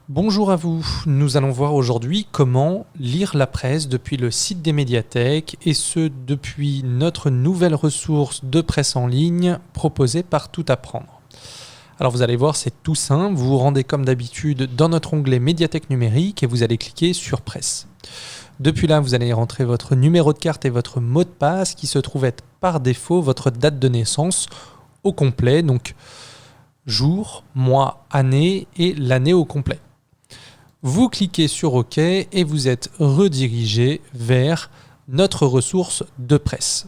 Bonjour à vous, nous allons voir aujourd'hui comment lire la presse depuis le site des médiathèques et ce depuis notre nouvelle ressource de presse en ligne proposée par Tout Apprendre. Alors vous allez voir, c'est tout simple, vous vous rendez comme d'habitude dans notre onglet médiathèque numérique et vous allez cliquer sur presse. Depuis là, vous allez rentrer votre numéro de carte et votre mot de passe qui se trouve être par défaut votre date de naissance au complet, donc jour, mois, année et l'année au complet. Vous cliquez sur OK et vous êtes redirigé vers notre ressource de presse.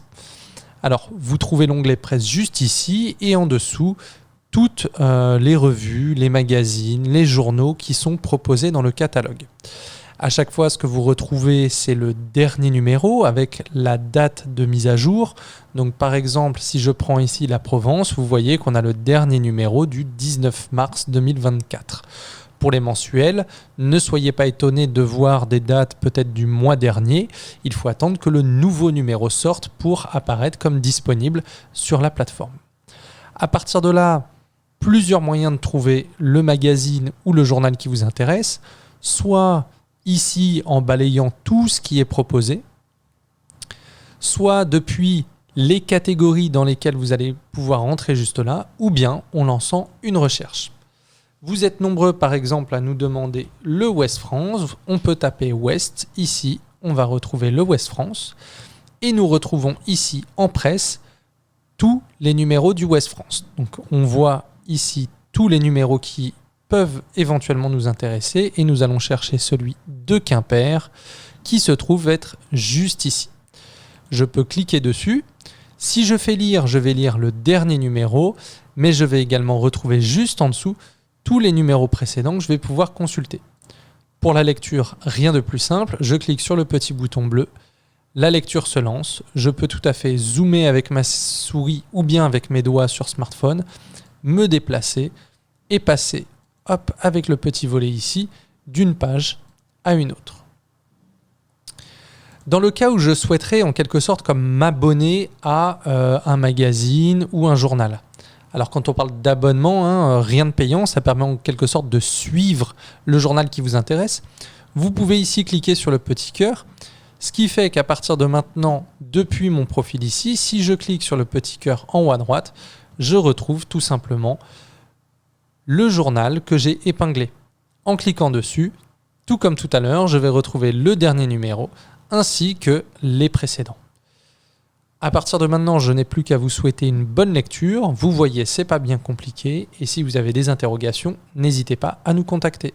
Alors, vous trouvez l'onglet presse juste ici et en dessous, toutes les revues, les magazines, les journaux qui sont proposés dans le catalogue. À chaque fois, ce que vous retrouvez, c'est le dernier numéro avec la date de mise à jour. Donc, par exemple, si je prends ici la Provence, vous voyez qu'on a le dernier numéro du 19 mars 2024. Pour les mensuels, ne soyez pas étonnés de voir des dates peut-être du mois dernier. Il faut attendre que le nouveau numéro sorte pour apparaître comme disponible sur la plateforme. À partir de là, plusieurs moyens de trouver le magazine ou le journal qui vous intéresse, soit ici en balayant tout ce qui est proposé, soit depuis les catégories dans lesquelles vous allez pouvoir entrer juste là, ou bien en lançant une recherche. Vous êtes nombreux par exemple à nous demander le Ouest France, on peut taper Ouest, ici on va retrouver le Ouest France, et nous retrouvons ici en presse tous les numéros du Ouest France. Donc on voit ici tous les numéros qui peuvent éventuellement nous intéresser et nous allons chercher celui de Quimper qui se trouve être juste ici. Je peux cliquer dessus. Si je fais lire, je vais lire le dernier numéro, mais je vais également retrouver juste en dessous tous les numéros précédents que je vais pouvoir consulter. Pour la lecture, rien de plus simple, je clique sur le petit bouton bleu, la lecture se lance, je peux tout à fait zoomer avec ma souris ou bien avec mes doigts sur smartphone, me déplacer et passer avec le petit volet ici d'une page à une autre. Dans le cas où je souhaiterais en quelque sorte comme m'abonner à un magazine ou un journal. Alors quand on parle d'abonnement, rien de payant, ça permet en quelque sorte de suivre le journal qui vous intéresse. Vous pouvez ici cliquer sur le petit cœur, ce qui fait qu'à partir de maintenant, depuis mon profil ici, si je clique sur le petit cœur en haut à droite, je retrouve tout simplement le journal que j'ai épinglé. En cliquant dessus, tout comme tout à l'heure, je vais retrouver le dernier numéro ainsi que les précédents. À partir de maintenant, je n'ai plus qu'à vous souhaiter une bonne lecture. Vous voyez, c'est pas bien compliqué. Et si vous avez des interrogations, n'hésitez pas à nous contacter.